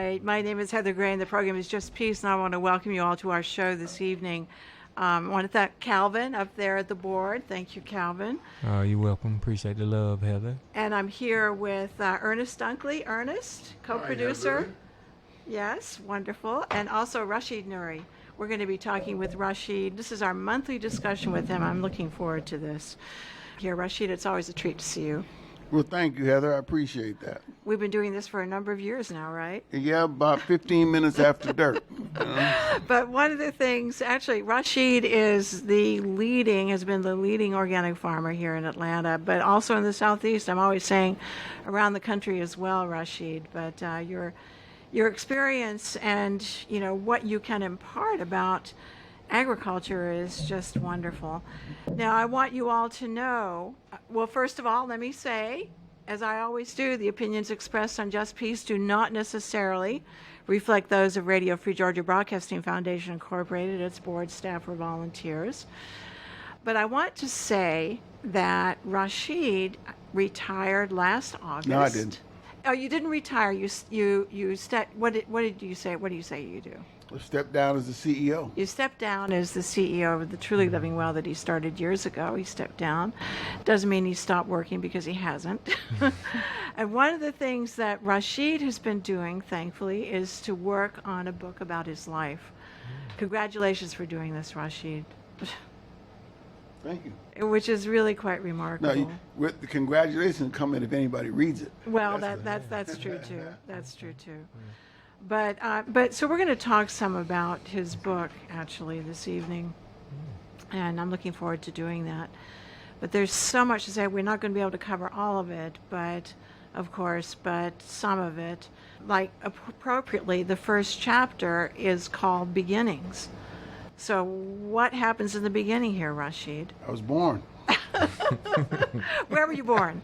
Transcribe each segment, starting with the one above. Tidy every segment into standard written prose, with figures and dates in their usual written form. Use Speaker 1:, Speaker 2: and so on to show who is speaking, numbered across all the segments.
Speaker 1: right. My name is Heather Gray, and the program is Just Peace, and I want to welcome you all to our show this evening. I want to thank Calvin up there at the board. Thank you, Calvin.
Speaker 2: You're welcome. Appreciate the love, Heather.
Speaker 1: And I'm here with Ernest Dunkley. Ernest, co-producer. Yes, wonderful. And also Rashid Nuri. We're going to be talking with Rashid. This is our monthly discussion with him. I'm looking forward to this. Here, Rashid, it's always a treat to see you.
Speaker 3: Well, thank you, Heather. I appreciate that.
Speaker 1: We've been doing this for a number of years now, right?
Speaker 3: Yeah, about 15 minutes after dirt.
Speaker 1: But one of the things, actually, Rashid has been the leading organic farmer here in Atlanta, but also in the Southeast. I'm always saying around the country as well, Rashid. But your experience and, what you can impart about agriculture is just wonderful. Now, I want you all to know, well, first of all, let me say, as I always do, the opinions expressed on Just Peace do not necessarily reflect those of Radio Free Georgia Broadcasting Foundation Incorporated, its board, staff, or volunteers. But I want to say that Rashid retired last August.
Speaker 3: No, I didn't.
Speaker 1: Oh, you didn't retire. You stepped. What did you say? What do you say you do?
Speaker 3: I stepped down as the CEO.
Speaker 1: You stepped down as the CEO of the Truly Living Well that he started years ago. He stepped down. Doesn't mean he stopped working, because he hasn't. And one of the things that Rashid has been doing, thankfully, is to work on a book about his life. Congratulations for doing this, Rashid.
Speaker 3: Thank you.
Speaker 1: Which is really quite remarkable.
Speaker 3: No, the congratulations come in if anybody reads it.
Speaker 1: Well, that's true too. That's true too. But so we're going to talk some about his book actually this evening, and I'm looking forward to doing that. But there's so much to say. We're not going to be able to cover all of it, but some of it. Like appropriately, the first chapter is called Beginnings. So what happens in the beginning here, Rashid?
Speaker 3: I was born.
Speaker 1: Where were you born?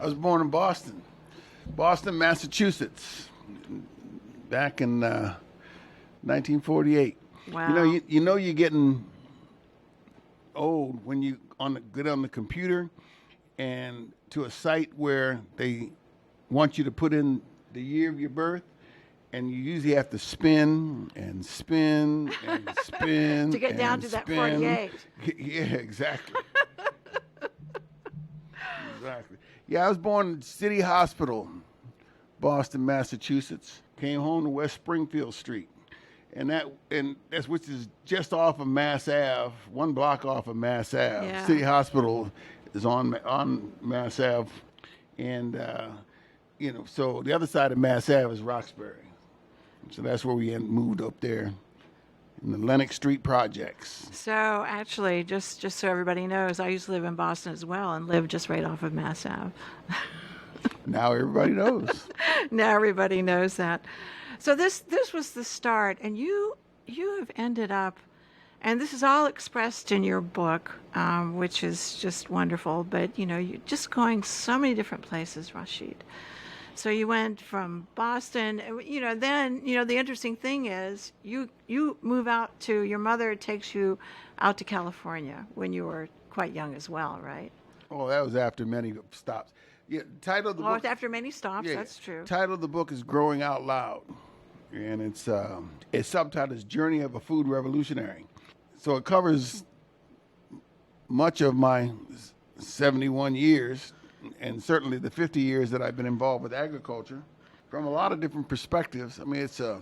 Speaker 3: I was born in Boston, Massachusetts, back in 1948.
Speaker 1: Wow.
Speaker 3: You're getting old when you get on the computer and to a site where they want you to put in the year of your birth. And you usually have to spin and spin and spin
Speaker 1: to get down to that 48.
Speaker 3: Yeah, exactly. Exactly. Yeah, I was born in City Hospital, Boston, Massachusetts. Came home to West Springfield Street, and that's which is just off of Mass Ave, one block off of Mass Ave.
Speaker 1: Yeah.
Speaker 3: City Hospital is on Mass Ave, and so the other side of Mass Ave is Roxbury. So that's where we moved up there in the Lenox Street projects.
Speaker 1: So actually, just so everybody knows, I used to live in Boston as well and lived just right off of Mass Ave.
Speaker 3: Now everybody knows.
Speaker 1: Now everybody knows that. So this was the start, and you have ended up, and this is all expressed in your book, which is just wonderful. But you're just going so many different places, Rashid. So you went from Boston, then, the interesting thing is you move out to, your mother takes you out to California when you were quite young as well, right?
Speaker 3: Oh, that was after many stops. Yeah, title of the book.
Speaker 1: After many stops,
Speaker 3: yeah,
Speaker 1: that's true.
Speaker 3: Title of the book is Growing Out Loud, and it's subtitled is Journey of a Food Revolutionary. So it covers much of my 71 years, and certainly the 50 years that I've been involved with agriculture, from a lot of different perspectives. I mean, it's a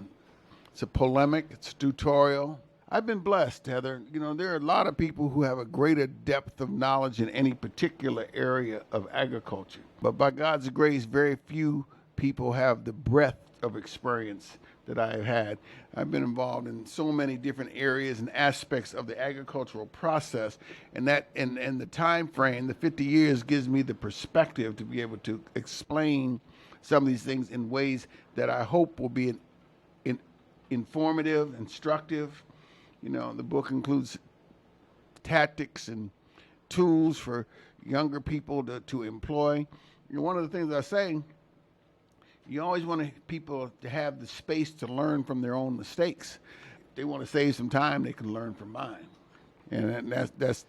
Speaker 3: polemic, it's a tutorial. I've been blessed, Heather. There are a lot of people who have a greater depth of knowledge in any particular area of agriculture. But by God's grace, very few people have the breadth of experience that I have had. I've been involved in so many different areas and aspects of the agricultural process, and the time frame, the 50 years, gives me the perspective to be able to explain some of these things in ways that I hope will be informative, instructive. The book includes tactics and tools for younger people to employ. One of the things I say, you always want people to have the space to learn from their own mistakes. If they want to save some time, they can learn from mine. And that's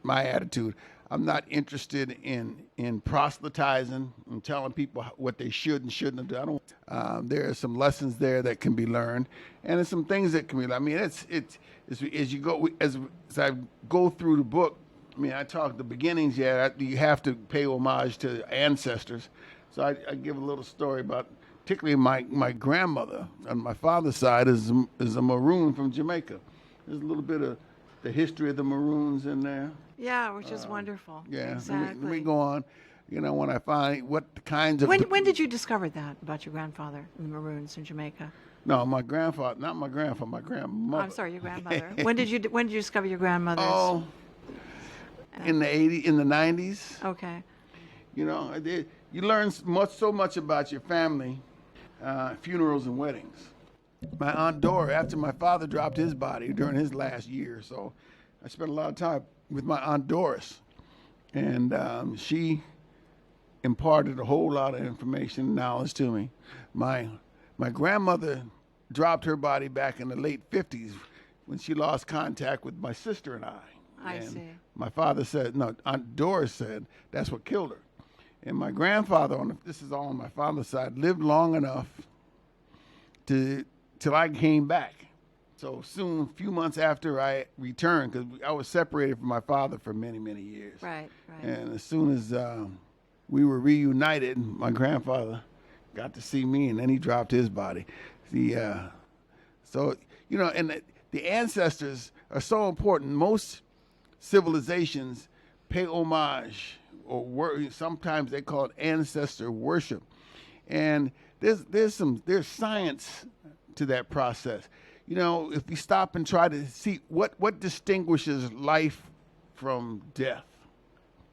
Speaker 3: my attitude. I'm not interested in proselytizing and telling people what they should and shouldn't have done. I don't. There are some lessons there that can be learned, and there's some things that can be. I mean, it's as you go as I go through the book. I mean, I talk the beginnings. Yeah, you have to pay homage to ancestors. So I give a little story about, particularly my grandmother on my father's side is a Maroon from Jamaica. There's a little bit of the history of the Maroons in there.
Speaker 1: Yeah, which is wonderful.
Speaker 3: Yeah,
Speaker 1: Exactly.
Speaker 3: let me go on. You know, when I find what the kinds of
Speaker 1: When did you discover that about your grandfather, the Maroons in Jamaica?
Speaker 3: No, my grandfather, not my grandfather, my
Speaker 1: Oh,
Speaker 3: grandmother.
Speaker 1: I'm sorry, your grandmother. When did you discover your grandmother's?
Speaker 3: Oh, in the in the 90s.
Speaker 1: Okay.
Speaker 3: You know, you learn so much about your family, funerals and weddings. My Aunt Dora, after my father dropped his body during his last year, so I spent a lot of time with my Aunt Doris, and she imparted a whole lot of information and knowledge to me. My grandmother dropped her body back in the late 50s when she lost contact with my sister and I.
Speaker 1: I
Speaker 3: And
Speaker 1: see.
Speaker 3: my father said, no, Aunt Doris said that's what killed her. And my grandfather, this is all on my father's side, lived long enough till I came back. So soon, a few months after I returned, because I was separated from my father for many, many years.
Speaker 1: Right, right.
Speaker 3: And as soon as we were reunited, my grandfather got to see me, and then he dropped his body. So, you know, and the ancestors are so important. Most civilizations pay homage, or sometimes they call it ancestor worship. And there's science to that process. You know, if we stop and try to see what distinguishes life from death,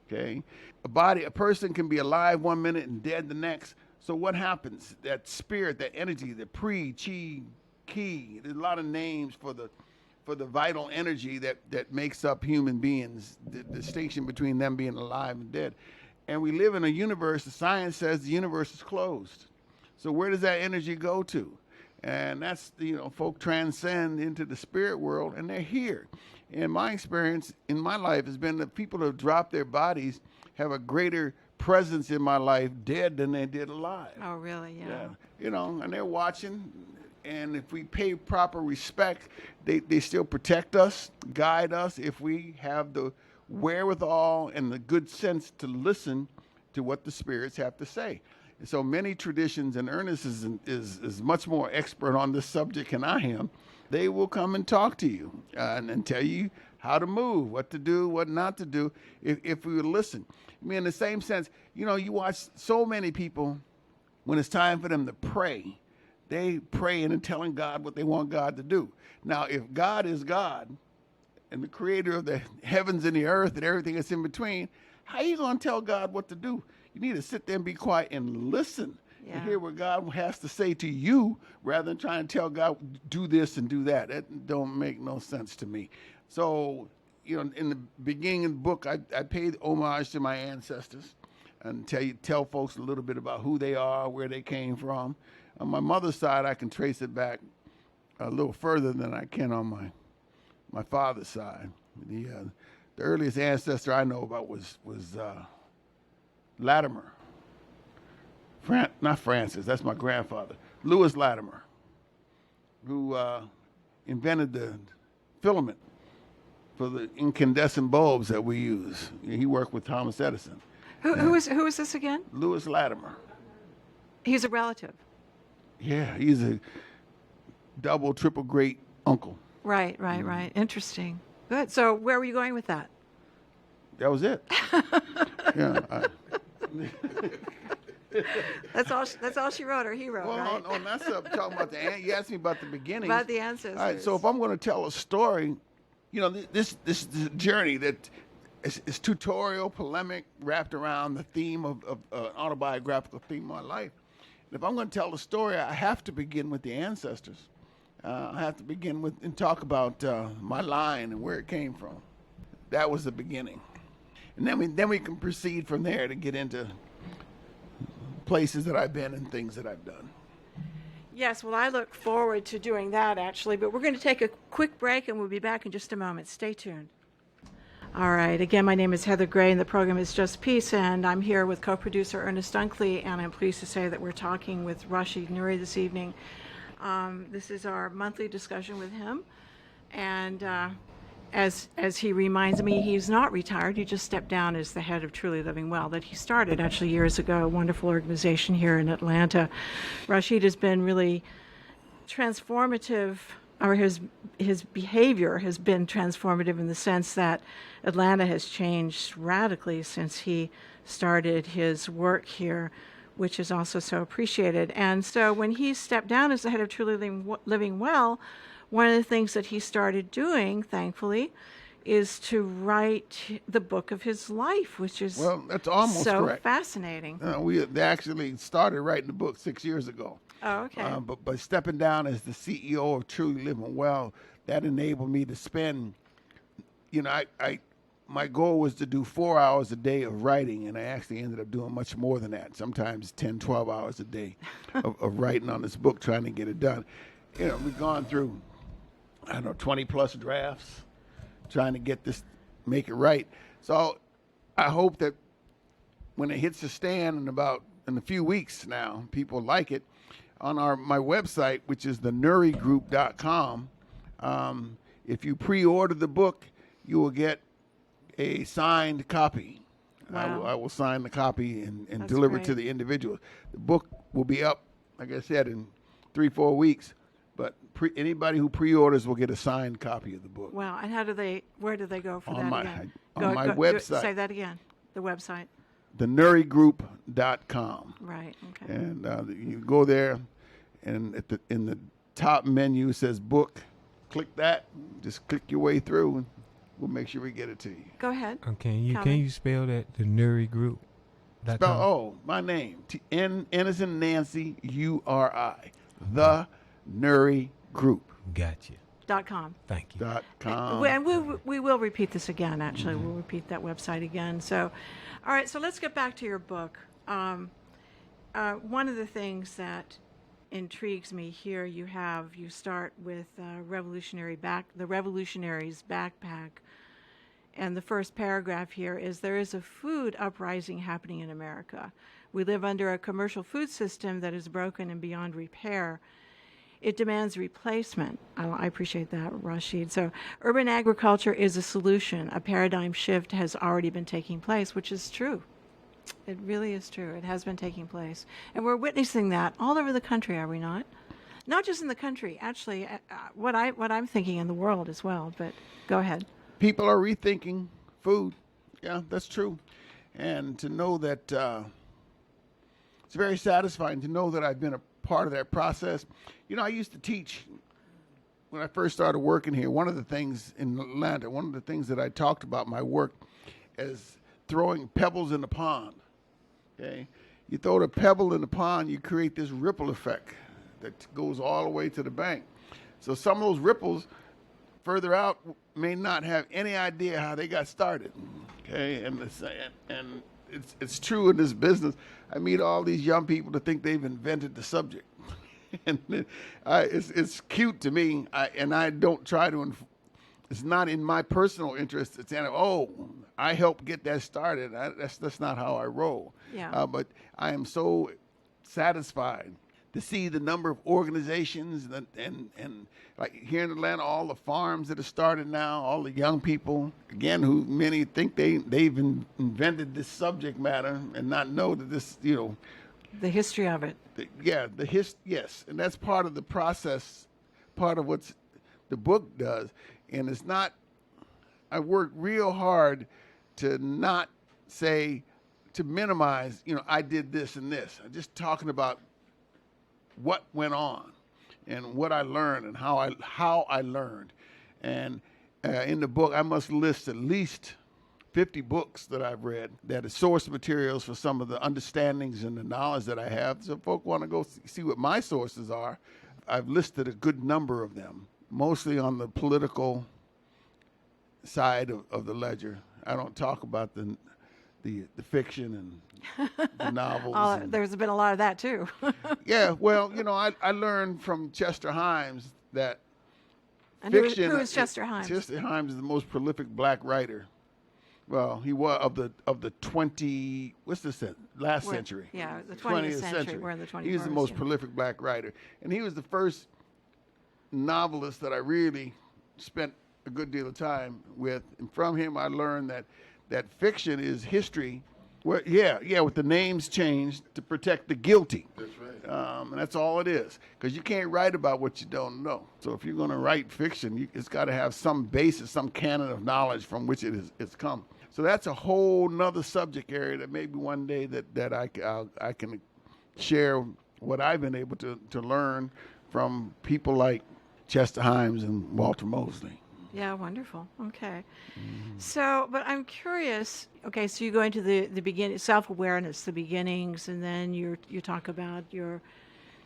Speaker 3: okay? A person can be alive 1 minute and dead the next. So what happens? That spirit, that energy, the pri, chi, ki, there's a lot of names for the vital energy that makes up human beings, the distinction between them being alive and dead. And we live in a universe, the science says the universe is closed. So where does that energy go to? And that's, you know, folk transcend into the spirit world, and they're here. And my experience in my life has been that people who have dropped their bodies have a greater presence in my life dead than they did alive.
Speaker 1: Oh, really? Yeah.
Speaker 3: You know, and they're watching. And if we pay proper respect, they still protect us, guide us, if we have the wherewithal and the good sense to listen to what the spirits have to say. And so many traditions, and Ernest is much more expert on this subject than I am. They will come and talk to you and tell you how to move, what to do, what not to do, if we would listen. I mean, in the same sense, you know, you watch so many people, when it's time for them to pray, they praying and telling God what they want God to do. Now, if God is God and the creator of the heavens and the earth and everything that's in between, how are you going to tell God what to do? You need to sit there and be quiet and listen and hear what God has to say to you rather than trying to tell God, do this and do that. That don't make no sense to me. So, you know, in the beginning of the book, I paid homage to my ancestors and tell folks a little bit about who they are, where they came from. On my mother's side, I can trace it back a little further than I can on my father's side. The earliest ancestor I know about was Latimer. Not Francis, that's my grandfather. Louis Latimer, who invented the filament for the incandescent bulbs that we use. He worked with Thomas Edison.
Speaker 1: Who is this again?
Speaker 3: Louis Latimer.
Speaker 1: He's a relative.
Speaker 3: Yeah, he's a double, triple great uncle.
Speaker 1: Right. Interesting. Good. So where were you going with that?
Speaker 3: That was it. Yeah.
Speaker 1: That's all she wrote, or he wrote,
Speaker 3: Well,
Speaker 1: right?
Speaker 3: no, that's talking about you asked me about the beginning.
Speaker 1: About the ancestors.
Speaker 3: All right, so if I'm going to tell a story, you know, this journey that is tutorial, polemic, wrapped around the theme of an autobiographical theme of my life. And if I'm going to tell a story, I have to begin with the ancestors. I have to begin with and talk about my line and where it came from. That was the beginning, and then we can proceed from there to get into places that I've been and things that I've done.
Speaker 1: Yes, well, I look forward to doing that, actually, but we're going to take a quick break, and we'll be back in just a moment. Stay tuned. All right. Again, my name is Heather Gray, and the program is Just Peace, and I'm here with co-producer Ernest Dunkley, and I'm pleased to say that we're talking with Rashid Nuri this evening. This is our monthly discussion with him, and as he reminds me, he's not retired. He just stepped down as the head of Truly Living Well, that he started actually years ago, a wonderful organization here in Atlanta. Rashid has been really transformative, or his behavior has been transformative in the sense that Atlanta has changed radically since he started his work here, which is also so appreciated. And so when he stepped down as the head of Truly Living Well, one of the things that he started doing, thankfully, is to write the book of his life, which is
Speaker 3: that's almost
Speaker 1: so
Speaker 3: correct.
Speaker 1: fascinating.
Speaker 3: They actually started writing the book 6 years ago.
Speaker 1: Oh, okay.
Speaker 3: But by stepping down as the CEO of Truly Living Well, that enabled me to spend, my goal was to do 4 hours a day of writing, and I actually ended up doing much more than that, sometimes 10, 12 hours a day of writing on this book, trying to get it done. We've gone through, 20 plus drafts, trying to make it right. So I hope that when it hits the stand in a few weeks now, people like it. On my website, which is the NuriGroup.com, if you pre-order the book, you will get a signed copy.
Speaker 1: Wow.
Speaker 3: I will sign the copy and
Speaker 1: That's
Speaker 3: deliver it
Speaker 1: great.
Speaker 3: to the individual. The book will be up, like I said, in 3-4 weeks. But anybody who pre-orders will get a signed copy of the book.
Speaker 1: Wow. And where do they go for
Speaker 3: On
Speaker 1: that
Speaker 3: my-
Speaker 1: again?
Speaker 3: on my website.
Speaker 1: Say that again. The website.
Speaker 3: The NuriGroup.com.
Speaker 1: Right. Okay.
Speaker 3: And you go there, and in the top menu it says book. Click that. Just click your way through, and we'll make sure we get it to you.
Speaker 1: Go ahead.
Speaker 2: Can
Speaker 1: Calvin.
Speaker 2: you spell that? The Nuri Group.
Speaker 3: My name. N as in Nancy, URI. The Nuri Group.
Speaker 2: Gotcha.
Speaker 1: .com.
Speaker 2: Thank you.
Speaker 3: .com.
Speaker 1: And we will repeat this again, actually. We'll repeat that website again. So, all right, so let's get back to your book. One of the things that intrigues me here, you start with the Revolutionary's Backpack. And the first paragraph here is, there is a food uprising happening in America. We live under a commercial food system that is broken and beyond repair. It demands replacement. I appreciate that, Rashid. So urban agriculture is a solution. A paradigm shift has already been taking place, which is true. It really is true. It has been taking place. And we're witnessing that all over the country, are we not? Not just in the country, actually, what I'm thinking in the world as well. But go ahead.
Speaker 3: People are rethinking food. Yeah, that's true. And to know that it's very satisfying to know that I've been a part of that process. I used to teach when I first started working here. One of the things in Atlanta, one of the things that I talked about my work is throwing pebbles in the pond. Okay, you throw the pebble in the pond, you create this ripple effect that goes all the way to the bank. So some of those ripples further out may not have any idea how they got started. Okay, and it's true in this business. I meet all these young people that think they've invented the subject, and it's cute to me. I don't try to. It's not in my personal interest. It's I helped get that started. That's not how I roll.
Speaker 1: Yeah.
Speaker 3: But I am so satisfied to see the number of organizations and like here in Atlanta, all the farms that have started now, all the young people, again, who many think they've invented this subject matter and not know that this,
Speaker 1: The history of it.
Speaker 3: Yes, and that's part of the process, part of what the book does. And it's not, I work real hard to not say, to minimize, I did this and this. I'm just talking about what went on and what I learned and how I learned. And in the book, I must list at least 50 books that I've read that are source materials for some of the understandings and the knowledge that I have. So if folk want to go see what my sources are, I've listed a good number of them, mostly on the political side of the ledger. I don't talk about the fiction and the novels.
Speaker 1: There's been a lot of that too.
Speaker 3: Yeah, well, I learned from Chester Himes that
Speaker 1: And
Speaker 3: fiction.
Speaker 1: who is Chester Himes?
Speaker 3: Chester Himes is the most prolific black writer Well, he was of the 20. What's this? Last century.
Speaker 1: Yeah, the 20th century. We're in the 21st.
Speaker 3: He was the most prolific black writer, and he was the first novelist that I really spent a good deal of time with. And from him, I learned that fiction is history. With the names changed to protect the guilty.
Speaker 4: That's right.
Speaker 3: And that's all it is. Because you can't write about what you don't know. So if you're going to write fiction, it's got to have some basis, some canon of knowledge from which it's come. So that's a whole nother subject area that maybe one day that I can share what I've been able to learn from people like Chester Himes and Walter Mosley.
Speaker 1: Yeah, wonderful. Okay. So, but I'm curious. Okay, so you go into the beginning, self-awareness, the beginnings, and then you talk about your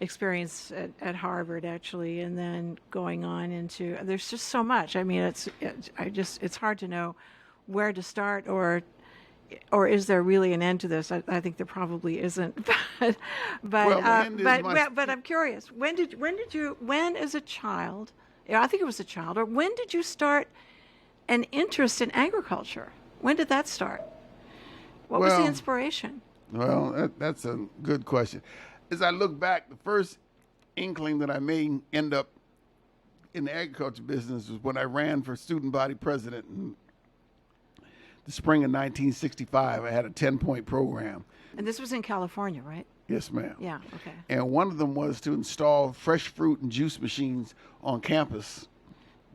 Speaker 1: experience at Harvard, actually, and then going on into. There's just so much. I mean, it's hard to know where to start, or is there really an end to this? I think there probably isn't. But I'm curious. When as a child? Yeah, I think it was a child. Or when did you start an interest in agriculture? When did that start? What was the inspiration?
Speaker 3: Well, that's a good question. As I look back, the first inkling that I may end up in the agriculture business was when I ran for student body president in the spring of 1965. I had a 10-point program.
Speaker 1: And this was in California, right?
Speaker 3: Yes, ma'am.
Speaker 1: Yeah, okay.
Speaker 3: And one of them was to install fresh fruit and juice machines on campus,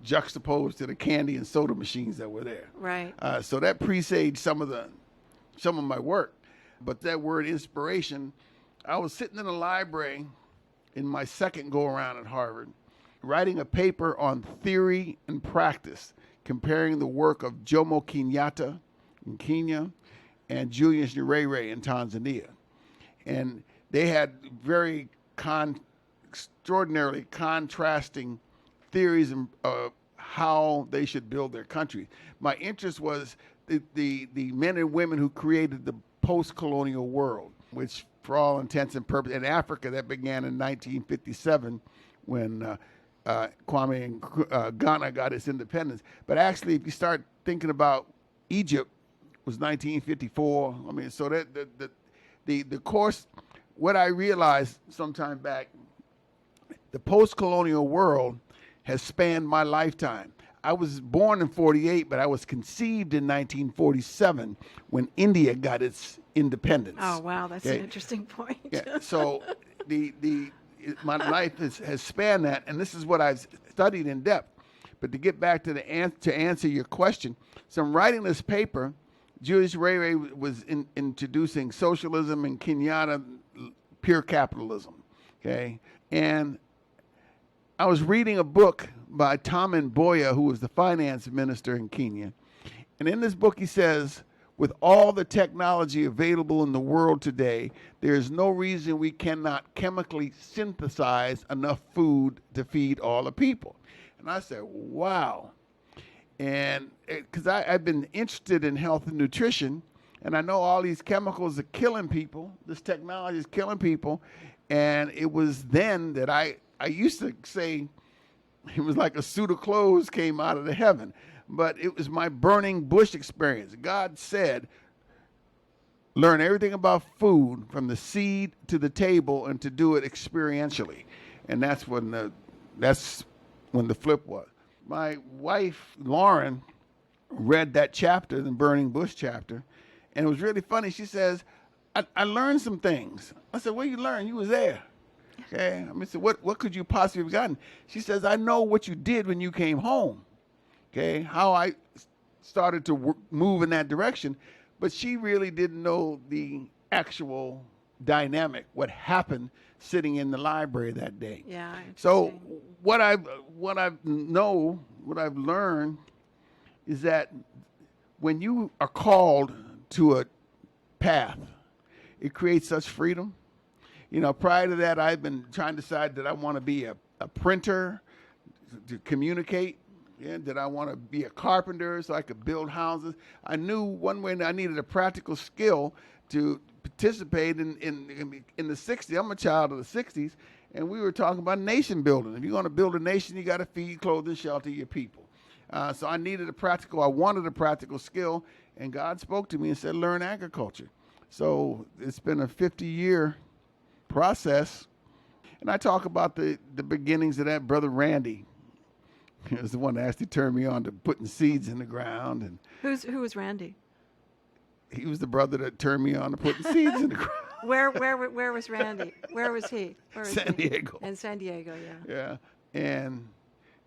Speaker 3: juxtaposed to the candy and soda machines that were there.
Speaker 1: Right.
Speaker 3: So that presaged some of my work. But that word inspiration, I was sitting in a library in my second go-around at Harvard, writing a paper on theory and practice, comparing the work of Jomo Kenyatta in Kenya and Julius Nyerere in Tanzania. And they had very extraordinarily contrasting theories of how they should build their country. My interest was the men and women who created the post-colonial world, which for all intents and purposes, in Africa, that began in 1957 when Kwame and Ghana got its independence. But actually, if you start thinking about Egypt, was 1954. I mean, so that the course, what I realized sometime back, the post-colonial world has spanned my lifetime. I was born in 48, but I was conceived in 1947 when India got its independence.
Speaker 1: Oh, wow, that's an interesting point.
Speaker 3: Yeah, so my life has spanned that, and this is what I've studied in depth. But to get back to to answer your question, so I'm writing this paper. Julius Nyerere was introducing socialism and Kenyatta pure capitalism, okay? And I was reading a book by Tom Mboya, who was the finance minister in Kenya. And in this book, he says, with all the technology available in the world today, there is no reason we cannot chemically synthesize enough food to feed all the people. And I said, wow. And because I've been interested in health and nutrition, and I know all these chemicals are killing people. This technology is killing people. And it was then that I used to say it was like a suit of clothes came out of the heaven. But it was my burning bush experience. God said, learn everything about food from the seed to the table and to do it experientially. And that's when the flip was. My wife, Lauren, read that chapter, the Burning Bush chapter, and it was really funny. She says, I learned some things. I said, what you learn? You was there. Okay. I said, what could you possibly have gotten? She says, I know what you did when you came home. Okay. How I started to move in that direction. But she really didn't know the actual dynamic, what happened sitting in the library that day.
Speaker 1: Yeah.
Speaker 3: So what I've learned is that when you are called to a path, it creates such freedom. You know, prior to that, I've been trying to decide that I want to be a printer to communicate. Yeah, that I want to be a carpenter so I could build houses. I knew one way I needed a practical skill to participate in the 60s. I'm a child of the 60s, and we were talking about nation building. If you're going to build a nation, you got to feed, clothe, and shelter your people. So I wanted a practical skill, and God spoke to me and said, learn agriculture. So it's been a 50-year process. And I talk about the beginnings of that. Brother Randy is the one that actually turned me on to putting seeds in the ground. And
Speaker 1: Who was Randy?
Speaker 3: he was the brother that turned me on to putting seeds in the ground.
Speaker 1: Where was Randy? Where was he? Where was
Speaker 3: San
Speaker 1: he?
Speaker 3: Diego.
Speaker 1: In San Diego, yeah.
Speaker 3: Yeah.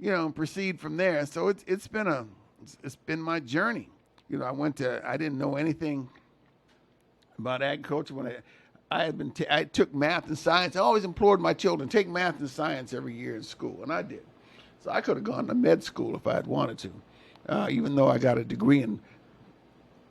Speaker 3: And, proceed from there. So it's been my journey. I didn't know anything about agriculture when I took math and science. I always implored my children, take math and science every year in school, and I did. So I could have gone to med school if I had wanted to, even though I got a degree in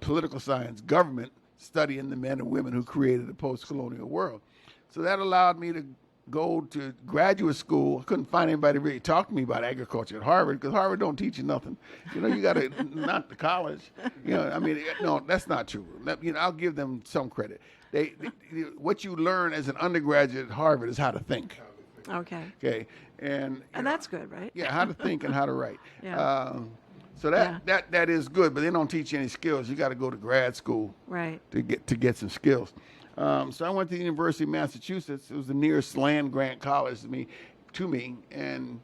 Speaker 3: political science, government, studying the men and women who created the post-colonial world. So that allowed me to go to graduate school. I couldn't find anybody to really talk to me about agriculture at Harvard, because Harvard don't teach you nothing. You got to, not the college. No, that's not true. I'll give them some credit. What you learn as an undergraduate at Harvard is how to think.
Speaker 1: Okay.
Speaker 3: Okay. And
Speaker 1: that's good, right?
Speaker 3: Yeah, how to think and how to write.
Speaker 1: Yeah.
Speaker 3: So that is good, but they don't teach you any skills. You got to go to grad school,
Speaker 1: right,
Speaker 3: to get some skills. So I went to the University of Massachusetts. It was the nearest land grant college to me, and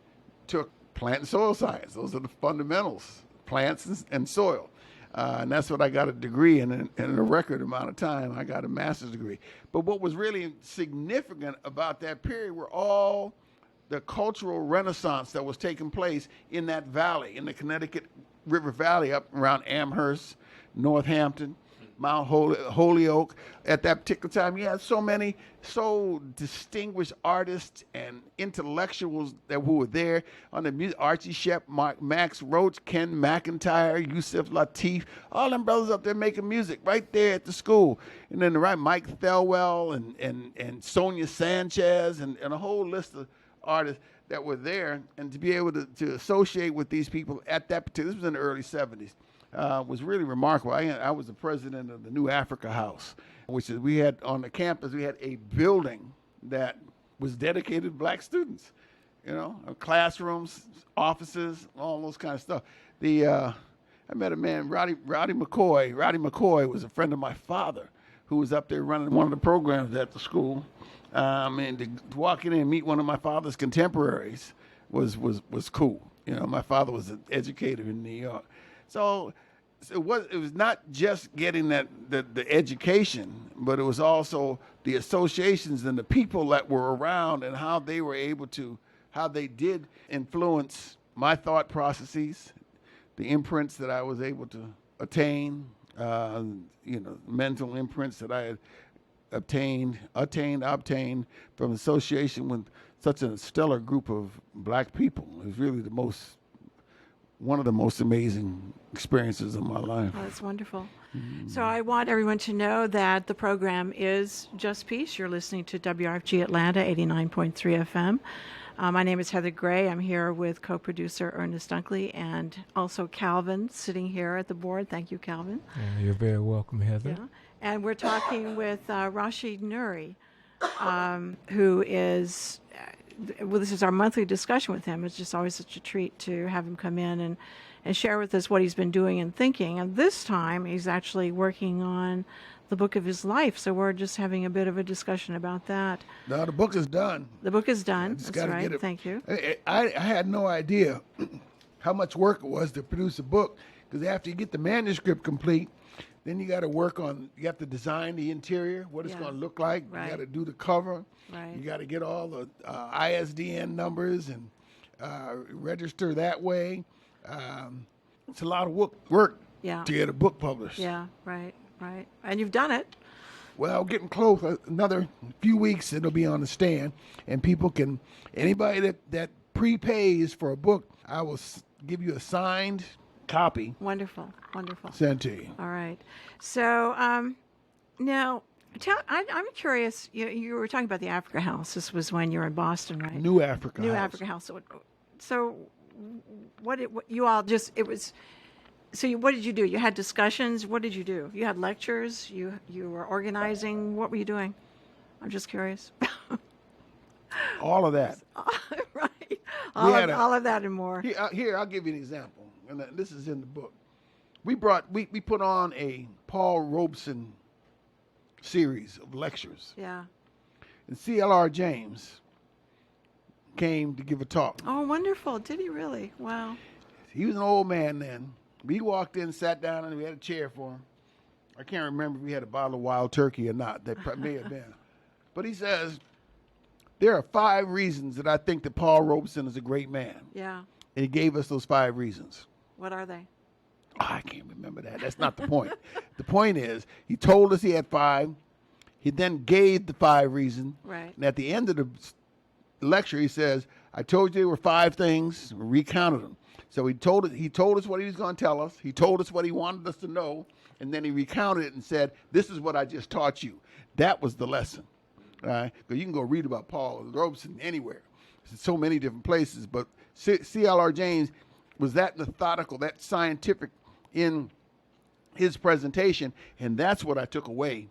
Speaker 3: took plant and soil science. Those are the fundamentals, plants and soil. And that's what I got a degree in a record amount of time. I got a master's degree. But what was really significant about that period were all the cultural renaissance that was taking place in that valley, in the Connecticut River Valley, up around Amherst, Northampton, Mount Holyoke. At that particular time, you had so distinguished artists and intellectuals who were there on the music. Archie Shepp, Max Roach, Ken McIntyre, Yusuf Lateef, all them brothers up there making music right there at the school. And then Mike Thelwell and Sonia Sanchez and a whole list of artists that were there. And to be able to associate with these people at that particular, this was in the early 70s. Was really remarkable. I was the president of the New Africa House, which is, we had on the campus, we had a building that was dedicated to black students, classrooms, offices, all those kind of stuff. I met a man, Roddy McCoy. Roddy McCoy was a friend of my father, who was up there running one of the programs at the school. And to walk in and meet one of my father's contemporaries was cool. My father was an educator in New York. So it was not just getting the education, but it was also the associations and the people that were around and how they did influence my thought processes, the imprints that I was able to attain, mental imprints that I had obtained from association with such a stellar group of black people. It was really one of the most amazing experiences of my life.
Speaker 1: Oh, that's wonderful. So I want everyone to know that the program is Just Peace. You're listening to WRFG Atlanta 89.3 FM. My name is Heather Gray. I'm here with co-producer Ernest Dunkley and also Calvin sitting here at the board. Thank you, Calvin.
Speaker 2: You're very welcome, Heather.
Speaker 1: Yeah. And we're talking with Rashid Nuri, who is... Well, this is our monthly discussion with him. It's just always such a treat to have him come in and share with us what he's been doing and thinking. And this time, he's actually working on the book of his life. So we're just having a bit of a discussion about that.
Speaker 3: No, the book is done.
Speaker 1: The book is done.
Speaker 3: That's
Speaker 1: right.
Speaker 3: Get it.
Speaker 1: Thank you.
Speaker 3: I had no idea how much work it was to produce a book, because after you get the manuscript complete, then you got to you have to design the interior, what it's going to look like.
Speaker 1: Right.
Speaker 3: You got to do the cover.
Speaker 1: Right.
Speaker 3: You got to get all the ISDN numbers and register that way. It's a lot of work to get a book published.
Speaker 1: Yeah, right. And you've done it.
Speaker 3: Well, getting close. Another few weeks, it'll be on the stand, and anybody that prepays for a book, I will give you a signed copy.
Speaker 1: Wonderful.
Speaker 3: Sent to you.
Speaker 1: All right. So now, I'm curious. You were talking about the Africa House. This was when you were in Boston, right?
Speaker 3: New Africa
Speaker 1: House. So what you all just it was. So what did you do? You had discussions. What did you do? You had lectures. You were organizing. What were you doing? I'm just curious.
Speaker 3: All of that.
Speaker 1: Right. All of that and more.
Speaker 3: Here, I'll give you an example. And this is in the book. we put on a Paul Robeson series of lectures,
Speaker 1: Yeah.
Speaker 3: and C.L.R. James came to give a talk.
Speaker 1: Oh, wonderful. Did he really? Wow.
Speaker 3: He was an old man then. We walked in, sat down, and we had a chair for him. I can't remember if we had a bottle of wild turkey or not. That may have been. But he says, there are 5 reasons that I think that Paul Robeson is a great man.
Speaker 1: Yeah.
Speaker 3: And he gave us those 5 reasons.
Speaker 1: What are they?
Speaker 3: Oh, I can't remember that. That's not the point. The point is, he told us he had 5. He then gave the 5 reasons.
Speaker 1: Right.
Speaker 3: And at the end of the lecture, he says, I told you there were 5 things. We recounted them. So he told us what he was going to tell us. He told us what he wanted us to know. And then he recounted it and said, this is what I just taught you. That was the lesson. All right? Because you can go read about Paul Robeson anywhere. It's so many different places. But C.L.R. James was that methodical, that scientific in his presentation. And that's what I took away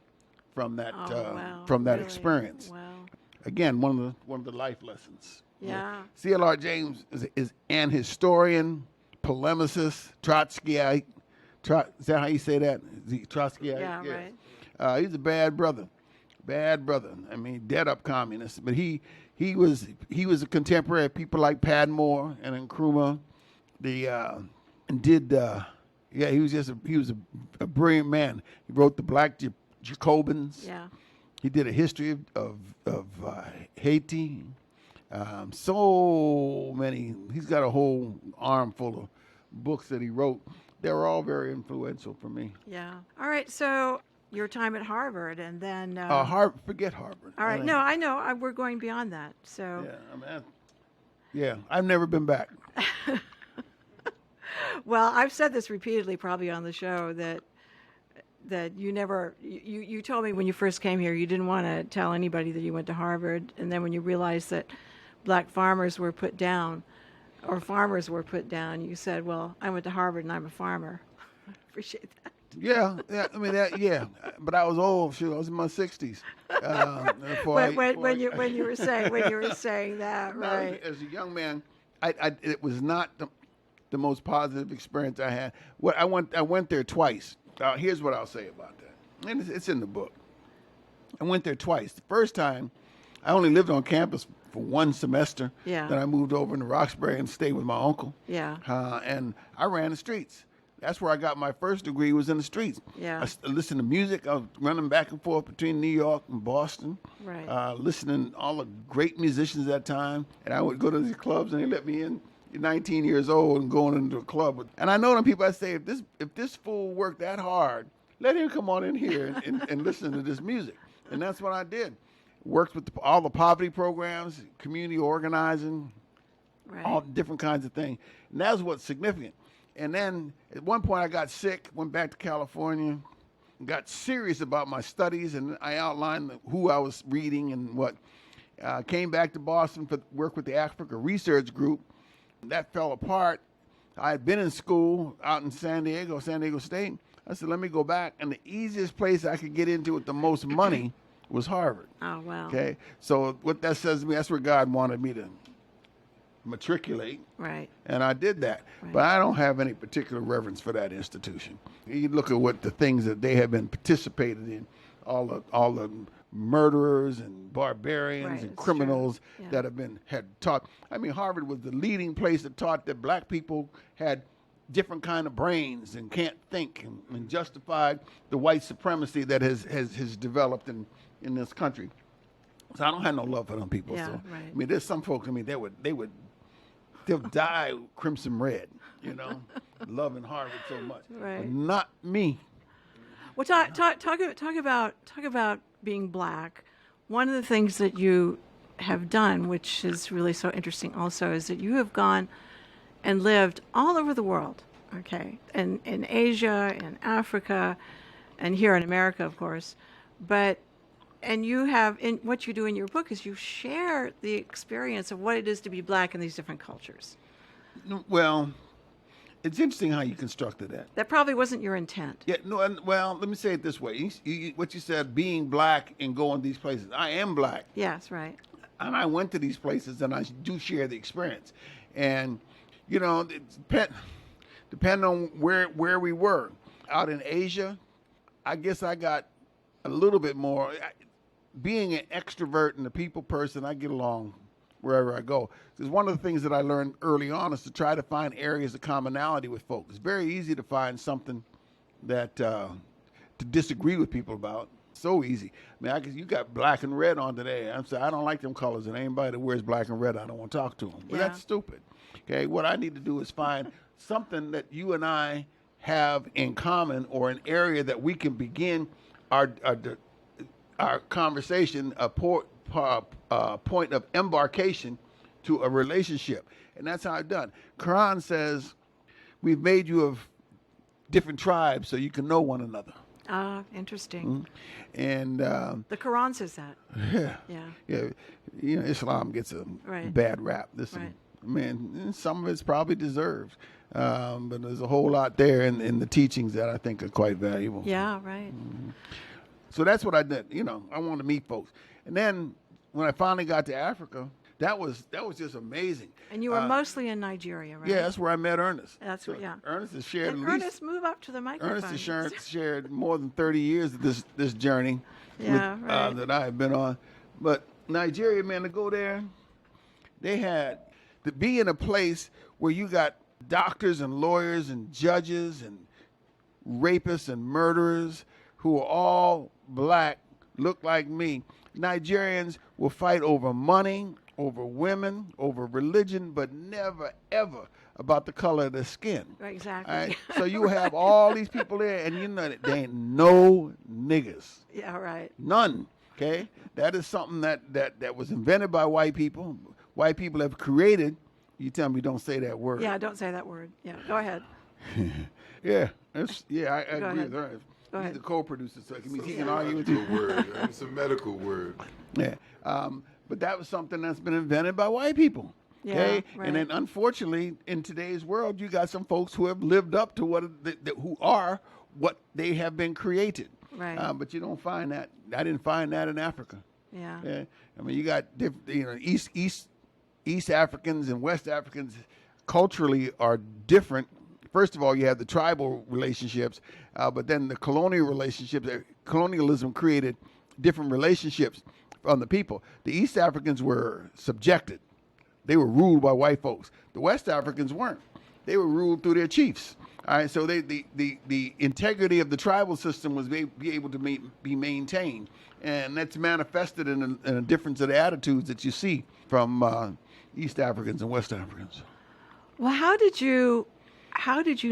Speaker 3: from that
Speaker 1: Wow.
Speaker 3: that
Speaker 1: Really?
Speaker 3: experience.
Speaker 1: Wow.
Speaker 3: Again, one of the life lessons.
Speaker 1: Yeah.
Speaker 3: C.L.R. James is an historian, polemicist, Trotskyite. Is that how you say that? Is he Trotskyite?
Speaker 1: Yeah,
Speaker 3: Yes.
Speaker 1: right.
Speaker 3: He's a bad brother. Bad brother. I mean, dead up communist. But he was a contemporary of people like Padmore and Nkrumah. He was a brilliant man. He wrote the Black Jacobins.
Speaker 1: Yeah.
Speaker 3: He did a history of Haiti. So many. He's got a whole arm full of books that he wrote. They were all very influential for me.
Speaker 1: Yeah. All right. So your time at Harvard, and then.
Speaker 3: Forget Harvard.
Speaker 1: All right. No, I know. We're going beyond that. So.
Speaker 3: Yeah, I've never been back.
Speaker 1: Well, I've said this repeatedly, probably on the show, that you never. You told me when you first came here you didn't want to tell anybody that you went to Harvard, and then when you realized that black farmers were put down, or farmers were put down, you said, "Well, I went to Harvard and I'm a farmer." I appreciate that.
Speaker 3: Yeah. I mean that. Yeah, but I was old. Shoot, I was in my 60s.
Speaker 1: When you were saying that,
Speaker 3: No,
Speaker 1: right?
Speaker 3: as a young man, it was not the most positive experience I had. I went there twice. Here's what I'll say about that, and it's in the book. I went there twice. The first time, I only lived on campus for 1 semester.
Speaker 1: Yeah.
Speaker 3: Then I moved over into Roxbury and stayed with my uncle.
Speaker 1: Yeah.
Speaker 3: And I ran the streets. That's where I got my first degree, was in the streets.
Speaker 1: Yeah.
Speaker 3: I listened to music. I was running back and forth between New York and Boston.
Speaker 1: Right.
Speaker 3: Listening to all the great musicians at that time. And I would go to these clubs and they let me in. 19 years old and going into a club. And I know them people, I say, if this fool worked that hard, let him come on in here and listen to this music. And that's what I did. Worked with all the poverty programs, community organizing,
Speaker 1: Right.
Speaker 3: all different kinds of things. And that was what's significant. And then at one point I got sick, went back to California, got serious about my studies, and I outlined who I was reading and what. Came back to Boston for work with the Africa Research Group. That fell apart. I had been in school out in San Diego State. I said, let me go back. And the easiest place I could get into with the most money was Harvard.
Speaker 1: Oh, wow.
Speaker 3: Okay. So what that says to me, that's where God wanted me to matriculate.
Speaker 1: Right.
Speaker 3: And I did that.
Speaker 1: Right.
Speaker 3: But I don't have any particular reverence for that institution. You look at what the things that they have been participated in, all the murderers and barbarians
Speaker 1: Right,
Speaker 3: and
Speaker 1: it's
Speaker 3: criminals
Speaker 1: true. Yeah.
Speaker 3: that had taught. I mean, Harvard was the leading place that taught that black people had different kind of brains and can't think, and justified the white supremacy that has developed in this country. So I don't have no love for them people.
Speaker 1: Yeah,
Speaker 3: So
Speaker 1: right.
Speaker 3: I mean, there's some folks. I mean, they'll die crimson red. Loving Harvard so much.
Speaker 1: Right.
Speaker 3: But not me.
Speaker 1: Well, talk about being black. One of the things that you have done, which is really so interesting also, is that you have gone and lived all over the world, okay? And in Asia, in Africa, and here in America, of course. And you have, in what you do in your book is you share the experience of what it is to be black in these different cultures.
Speaker 3: Well, it's interesting how you constructed that.
Speaker 1: That probably wasn't your intent.
Speaker 3: Yeah, no. Well, let me say it this way: what you said, being black and going these places. I am black,
Speaker 1: Yes, right.
Speaker 3: and I went to these places, and I do share the experience. And depending on where we were. Out in Asia, I guess I got a little bit more. Being an extrovert and a people person, I get along wherever I go. Because one of the things that I learned early on is to try to find areas of commonality with folks. It's very easy to find something that to disagree with people about. So easy. I mean, you got black and red on today. I'm saying I don't like them colors, and anybody that wears black and red, I don't want to talk to them. But that's stupid. Okay, what I need to do is find something that you and I have in common, or an area that we can begin our conversation, a point of embarkation to a relationship. And that's how it's done. Quran says, we've made you of different tribes so you can know one another.
Speaker 1: Ah, interesting.
Speaker 3: Mm-hmm. And
Speaker 1: the Quran says that.
Speaker 3: Yeah. Islam gets a bad rap. Man, some of it's probably deserved. But there's a whole lot there in the teachings that I think are quite valuable.
Speaker 1: Yeah, right.
Speaker 3: Mm-hmm. So that's what I did. I wanted to meet folks. And then when I finally got to Africa, that was just amazing.
Speaker 1: And you were mostly in Nigeria, right?
Speaker 3: Yeah, that's where I met Ernest.
Speaker 1: That's what. Yeah.
Speaker 3: Ernest has shared.
Speaker 1: Ernest, move up to the microphone.
Speaker 3: Ernest has shared more than 30 years of this journey. That I have been on. But Nigeria, man, to go there, they had to be in a place where you got doctors and lawyers and judges and rapists and murderers who are all black, look like me. Nigerians will fight over money, over women, over religion, but never, ever about the color of their skin.
Speaker 1: Right, exactly.
Speaker 3: All right? So you have all these people there, and that they ain't no niggas.
Speaker 1: Yeah, right.
Speaker 3: None. Okay? That is something that was invented by white people. White people have created. You tell me don't say that word.
Speaker 1: Yeah, don't say that word. Yeah, go ahead.
Speaker 3: I agree with her.
Speaker 1: Go ahead.
Speaker 3: He's the co-producer, so he can
Speaker 4: argue
Speaker 3: with you.
Speaker 4: Word. It's a medical word.
Speaker 3: Yeah. But that was something that's been invented by white people. Okay?
Speaker 1: Yeah, right.
Speaker 3: And then unfortunately, in today's world, you got some folks who have lived up to who are what they have been created.
Speaker 1: Right.
Speaker 3: But you don't find that. I didn't find that in Africa.
Speaker 1: Yeah.
Speaker 3: I mean, you got East Africans and West Africans culturally are different. First of all, you have the tribal relationships, but then the colonial relationships. Colonialism created different relationships on the people. The East Africans were subjected. They were ruled by white folks. The West Africans weren't. They were ruled through their chiefs. All right, so the integrity of the tribal system was be able to be maintained, and that's manifested in a difference of the attitudes that you see from East Africans and West Africans.
Speaker 1: Well, how did you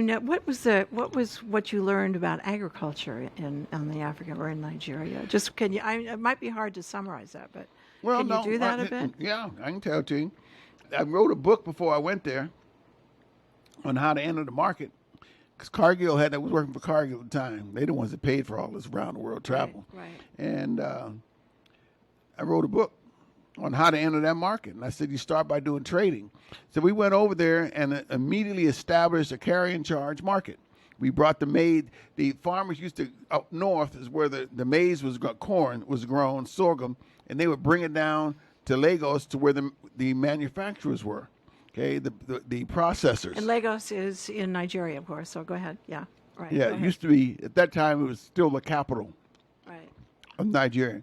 Speaker 1: know what you learned about agriculture in the African or in Nigeria? Just it might be hard to summarize that, but can you do that a bit?
Speaker 3: Yeah, I can tell it to you. I wrote a book before I went there on how to enter the market, because Cargill was working for Cargill at the time. They're the ones that paid for all this round the world travel.
Speaker 1: Right.
Speaker 3: And I wrote a book on how to enter that market. And I said, you start by doing trading. So we went over there and immediately established a carry and charge market. We brought the farmers used to, up north is where the maize corn was grown, sorghum, and they would bring it down to Lagos to where the manufacturers were, okay, the processors.
Speaker 1: And Lagos is in Nigeria, of course, so go ahead. Yeah, right.
Speaker 3: Yeah, it used to be, at that time, it was still the capital of Nigeria.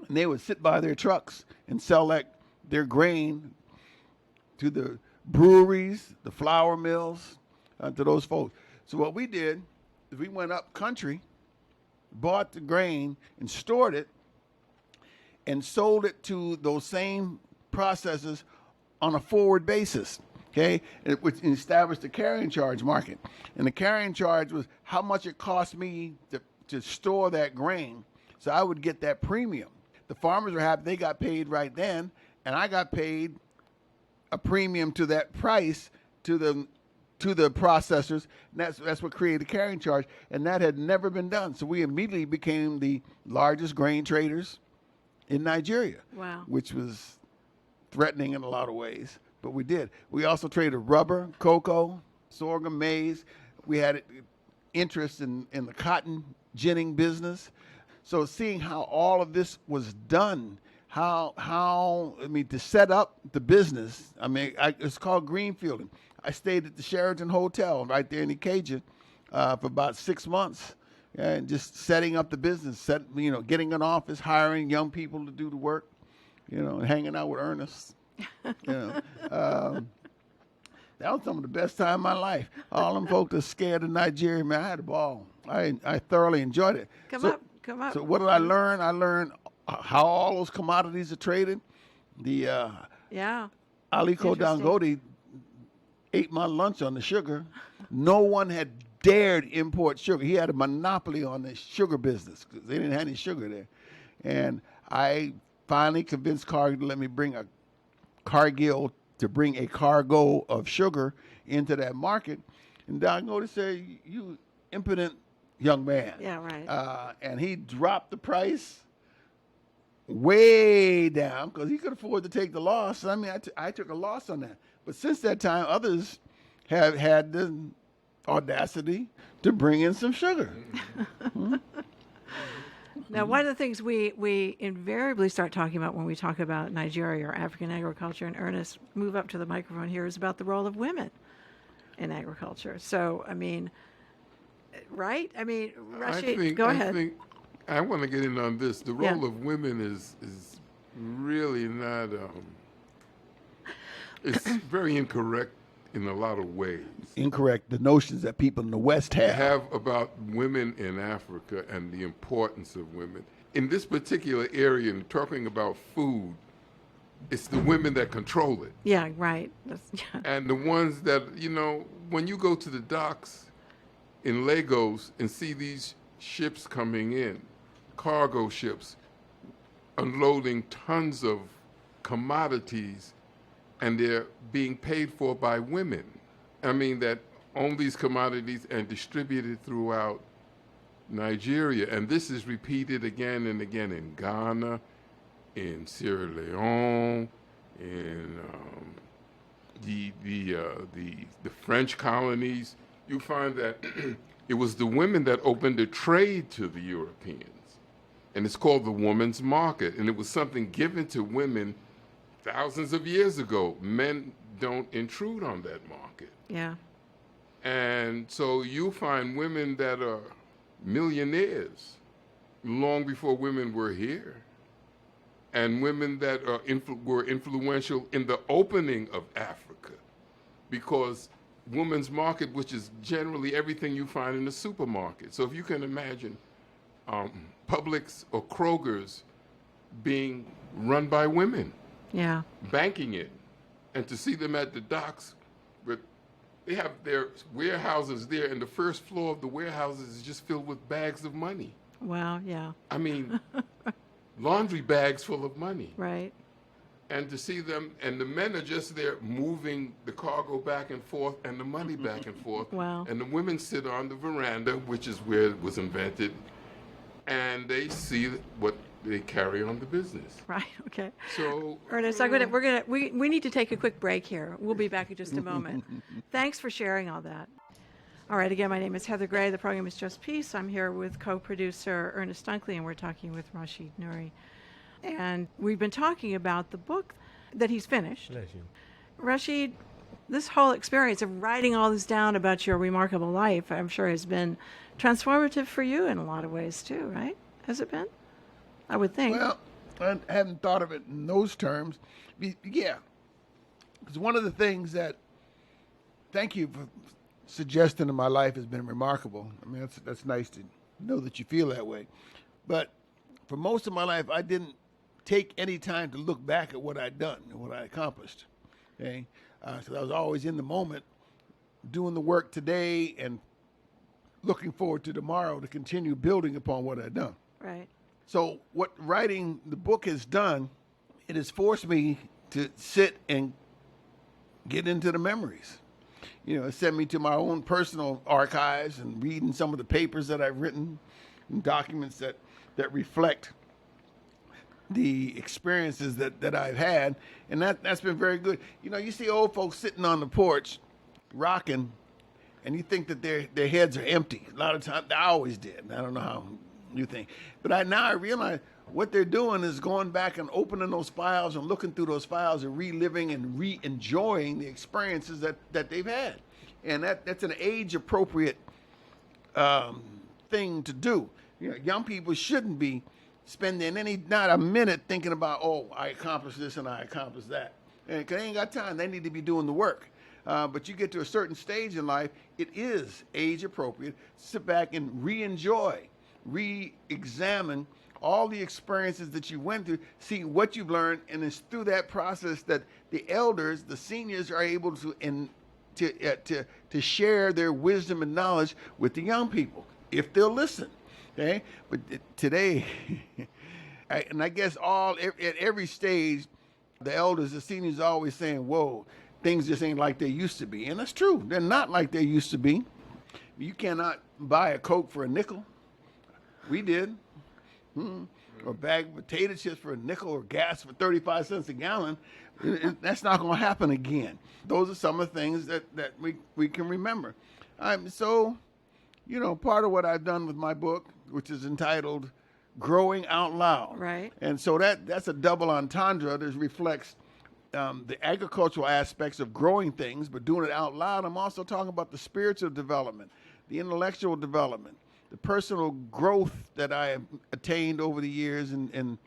Speaker 3: And they would sit by their trucks and sell their grain to the breweries, the flour mills, to those folks. So what we did is we went up country, bought the grain and stored it, and sold it to those same processors on a forward basis. Okay, which established the carrying charge market. And the carrying charge was how much it cost me to store that grain, so I would get that premium. The farmers were happy; they got paid right then, and I got paid a premium to that price to the processors. And that's what created the carrying charge, and that had never been done. So we immediately became the largest grain traders in Nigeria.
Speaker 1: Wow.
Speaker 3: Which was threatening in a lot of ways, but we did. We also traded rubber, cocoa, sorghum, maize. We had interest in the cotton ginning business. So seeing how all of this was done, to set up the business. I mean, it's called greenfielding. I stayed at the Sheraton Hotel right there in Acadia for about 6 months, and just setting up the business, getting an office, hiring young people to do the work, and hanging out with Ernest. That was some of the best time of my life. All them folks are scared of Nigeria, man. I had a ball. I thoroughly enjoyed it.
Speaker 1: Come up.
Speaker 3: So what did I learn? I learned how all those commodities are traded. The
Speaker 1: Yeah.
Speaker 3: Aliko
Speaker 1: Interesting.
Speaker 3: Dangote ate my lunch on the sugar. No one had dared import sugar. He had a monopoly on the sugar business because they didn't have any sugar there. And I finally convinced Cargill to let me bring a Cargill to bring a cargo of sugar into that market. And Dangote said, "You impotent young man."
Speaker 1: Yeah, right.
Speaker 3: And he dropped the price way down because he could afford to take the loss. I mean, I took a loss on that. But since that time, others have had the audacity to bring in some sugar.
Speaker 1: Now, one of the things we invariably start talking about when we talk about Nigeria or African agriculture, and Ernest, move up to the microphone here, is about the role of women in agriculture. So, I mean, right? I mean, Rashid, go ahead.
Speaker 4: I want to get in on this. The role of women is really not. It's very incorrect in a lot of ways.
Speaker 3: Incorrect. The notions that people in the West have.
Speaker 4: About women in Africa and the importance of women. In this particular area, and talking about food, it's the women that control it.
Speaker 1: Yeah, right.
Speaker 4: And the ones that, when you go to the docks in Lagos and see these ships coming in, cargo ships, unloading tons of commodities, and they're being paid for by women. I mean, that own these commodities and distributed throughout Nigeria. And this is repeated again and again in Ghana, in Sierra Leone, in the French colonies. You find that it was the women that opened the trade to the Europeans. And it's called the woman's market. And it was something given to women thousands of years ago. Men don't intrude on that market.
Speaker 1: Yeah.
Speaker 4: And so you find women that are millionaires long before women were here, and women that are were influential in the opening of Africa, because women's market, which is generally everything you find in the supermarket. So if you can imagine Publix or Kroger's being run by women,
Speaker 1: Yeah.
Speaker 4: banking it, and to see them at the docks, but they have their warehouses there, and the first floor of the warehouses is just filled with bags of money.
Speaker 1: Well, yeah.
Speaker 4: I mean, laundry bags full of money.
Speaker 1: Right.
Speaker 4: And to see them, and the men are just there moving the cargo back and forth and the money back and forth.
Speaker 1: Wow.
Speaker 4: And the women sit on the veranda, which is where it was invented, and they see what they carry on the business.
Speaker 1: Right. Okay.
Speaker 4: So,
Speaker 1: Ernest, we need to take a quick break here. We'll be back in just a moment. Thanks for sharing all that. All right. Again, my name is Heather Gray. The program is Just Peace. I'm here with co-producer Ernest Dunkley, and we're talking with Rashid Nuri. And we've been talking about the book that he's finished.
Speaker 2: Bless you.
Speaker 1: Rashid, this whole experience of writing all this down about your remarkable life, I'm sure has been transformative for you in a lot of ways too, right? Has it been? I would think.
Speaker 3: Well, I hadn't thought of it in those terms. Yeah. Because one of the things that, thank you for suggesting in my life has been remarkable. I mean, that's nice to know that you feel that way. But for most of my life, I didn't take any time to look back at what I'd done and what I accomplished. Okay? So I was always in the moment, doing the work today and looking forward to tomorrow to continue building upon what I'd done.
Speaker 1: Right.
Speaker 3: So what writing the book has done, it has forced me to sit and get into the memories. It sent me to my own personal archives and reading some of the papers that I've written and documents that reflect the experiences that I've had. And that's been very good. You see old folks sitting on the porch rocking, and you think that their heads are empty. A lot of times, I always did. I don't know how you think. But now I realize what they're doing is going back and opening those files and looking through those files and reliving and re-enjoying the experiences that they've had. And that's an age-appropriate thing to do. You know, young people shouldn't be spending not a minute thinking about, oh, I accomplished this and I accomplished that. And 'cause they ain't got time. They need to be doing the work. But you get to a certain stage in life, it is age appropriate. Sit back and re-enjoy, re-examine all the experiences that you went through, see what you've learned, and it's through that process that the elders, the seniors, are able to share their wisdom and knowledge with the young people, if they'll listen. Okay, but today, and I guess at every stage, the elders, the seniors, are always saying, "Whoa, things just ain't like they used to be," and that's true. They're not like they used to be. You cannot buy a Coke for a nickel. We did. Or a bag of potato chips for a nickel, or gas for 35 cents a gallon. That's not going to happen again. Those are some of the things that we can remember. So, you know, part of what I've done with my book, which is entitled Growing Out Loud.
Speaker 1: Right.
Speaker 3: And so that's a double entendre that reflects the agricultural aspects of growing things, but doing it out loud. I'm also talking about the spiritual development, the intellectual development, the personal growth that I have attained over the years in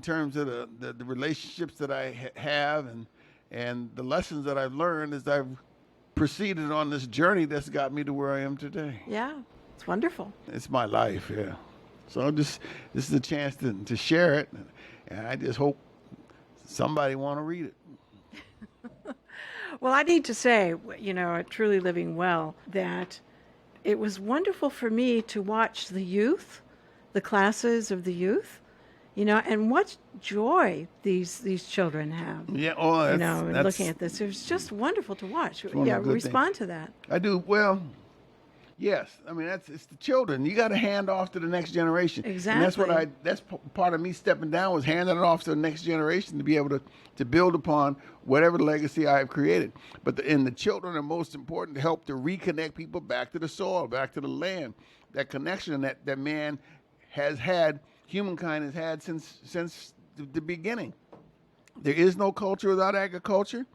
Speaker 3: terms of the relationships that I have and the lessons that I've learned as I've proceeded on this journey that's got me to where I am today.
Speaker 1: Yeah, it's wonderful.
Speaker 3: It's my life, yeah. So this is a chance to share it, and I just hope somebody want to read it.
Speaker 1: Well, I need to say, you know, at Truly Living Well, that it was wonderful for me to watch the youth, the classes of the youth, you know, and what joy these children have.
Speaker 3: Yeah, oh,
Speaker 1: you know, and looking at this, it was just wonderful to watch. Yeah, respond to that.
Speaker 3: I do. Well, yes. I mean, it's the children. You got to hand off to the next generation.
Speaker 1: Exactly.
Speaker 3: And that's part of me stepping down, was handing it off to the next generation to be able to build upon whatever legacy I have created. But the children are most important to help to reconnect people back to the soil, back to the land. That connection that man has had, humankind has had since the beginning. There is no culture without agriculture.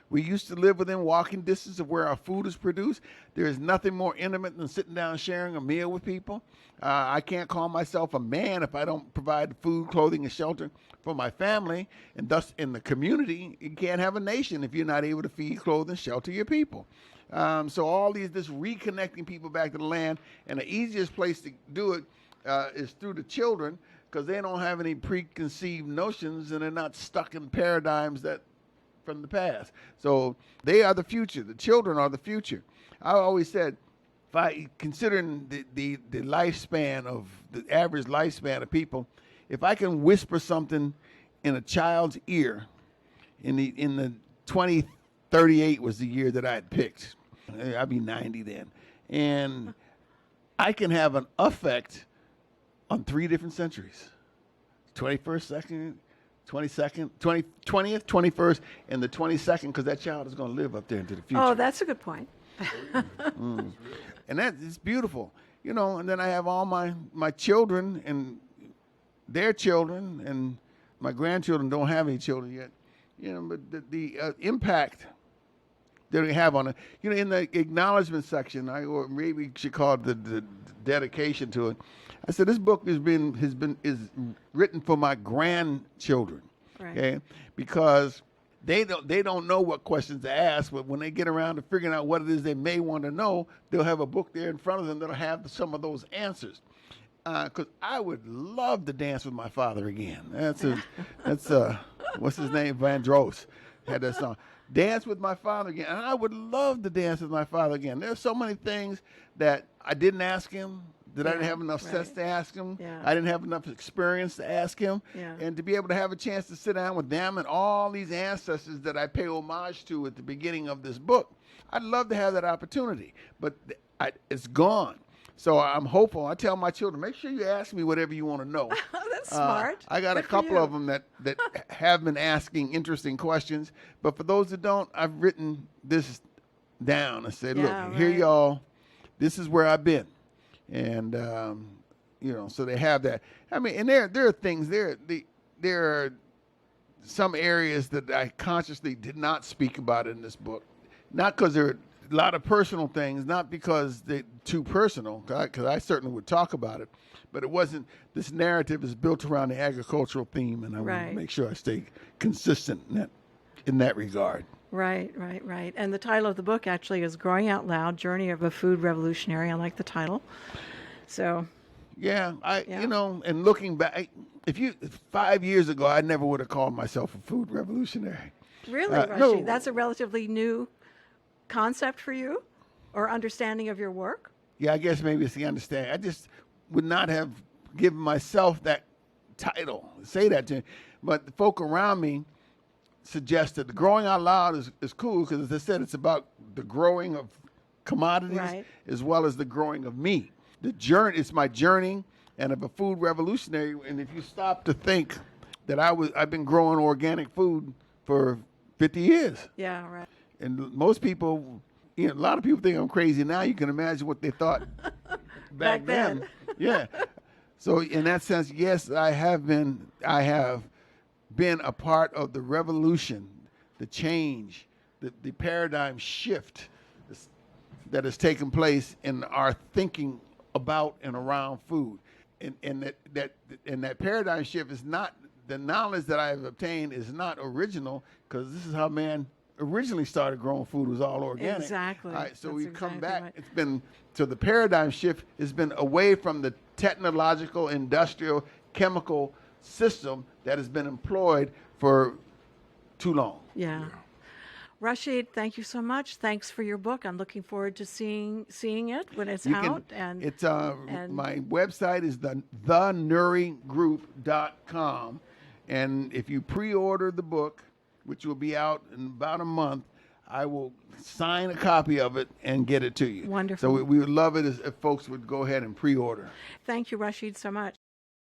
Speaker 3: We used to live within walking distance of where our food is produced. There is nothing more intimate than sitting down and sharing a meal with people. I can't call myself a man if I don't provide food, clothing, and shelter for my family. And thus, in the community, you can't have a nation if you're not able to feed, clothe, and shelter your people. So all this reconnecting people back to the land, and the easiest place to do it is through the children, because they don't have any preconceived notions and they're not stuck in paradigms from the past. So they are the future. The children are the future. I always said, considering the lifespan of the average lifespan of people, if I can whisper something in a child's ear, in the 2038 was the year that I had picked. I'd be 90 then, and I can have an effect on 3 different centuries: 21st, second, 22nd, 20th, 21st, and the 22nd, because that child is going to live up there into the future.
Speaker 1: Oh, that's a good point.
Speaker 3: And it's beautiful, you know. And then I have all my children and their children, and my grandchildren don't have any children yet, you know. But the impact that we have on it, you know, in the acknowledgement section, or maybe we should call it the dedication to it. I said, this book is written for my grandchildren,
Speaker 1: Right.
Speaker 3: okay? Because they don't know what questions to ask, but when they get around to figuring out what it is they may want to know, they'll have a book there in front of them that'll have some of those answers. Because I would love to dance with my father again. That's what's his name? Vandross had that song. Dance with my father again. And I would love to dance with my father again. There's so many things that I didn't ask him, that I didn't have enough sense to ask him.
Speaker 1: Yeah.
Speaker 3: I didn't have enough experience to ask him.
Speaker 1: Yeah.
Speaker 3: And to be able to have a chance to sit down with them and all these ancestors that I pay homage to at the beginning of this book, I'd love to have that opportunity. But it's gone. So I'm hopeful. I tell my children, make sure you ask me whatever you want to know.
Speaker 1: That's smart.
Speaker 3: I got
Speaker 1: Good
Speaker 3: a
Speaker 1: for
Speaker 3: couple
Speaker 1: you.
Speaker 3: of them that have been asking interesting questions. But for those that don't, I've written this down and said,
Speaker 1: Yeah,
Speaker 3: look, here
Speaker 1: right.
Speaker 3: y'all, this is where I've been. And So they have that. I mean, and there are things there are some areas that I consciously did not speak about in this book, not because there are a lot of personal things, not because they're too personal, because I certainly would talk about it, but it wasn't. This narrative is built around the agricultural theme, and I want
Speaker 1: Right.
Speaker 3: to make sure I stay consistent in that regard.
Speaker 1: Right, right, right. And the title of the book actually is Growing Out Loud, Journey of a Food Revolutionary. I like the title. So,
Speaker 3: Yeah,
Speaker 1: Yeah.
Speaker 3: and looking back, 5 years ago, I never would have called myself a food revolutionary.
Speaker 1: really, Rashid,
Speaker 3: no.
Speaker 1: that's a relatively new concept for you or understanding of your work?
Speaker 3: Yeah, I guess maybe it's the understanding. I just would not have given myself that title, say that to me. But the folk around me suggested the growing out loud is cool because, as I said, it's about the growing of commodities
Speaker 1: Right.
Speaker 3: as well as the growing of me. The journey, it's my journey and of a food revolutionary. And if you stop to think that I've been growing organic food for 50 years.
Speaker 1: Yeah, right.
Speaker 3: And most people, a lot of people think I'm crazy now. You can imagine what they thought back then. Yeah. So in that sense, yes, I have been a part of the revolution, the change, the paradigm shift that has taken place in our thinking about and around food. And that paradigm shift is not, the knowledge that I have obtained is not original, because this is how man originally started growing food, was all organic.
Speaker 1: Exactly.
Speaker 3: All right, so
Speaker 1: That's
Speaker 3: we've come
Speaker 1: exactly
Speaker 3: back.
Speaker 1: right.
Speaker 3: It's been, so the paradigm shift has been away from the technological, industrial, chemical system that has been employed for too long.
Speaker 1: Yeah. Rashid, thank you so much. Thanks for your book. I'm looking forward to seeing it when it's out.
Speaker 3: It's my website is the nurigroup.com, and if you pre-order the book, which will be out in about a month, I will sign a copy of it and get it to you.
Speaker 1: Wonderful.
Speaker 3: So we would love it if folks would go ahead and pre-order.
Speaker 1: Thank you, Rashid, so much.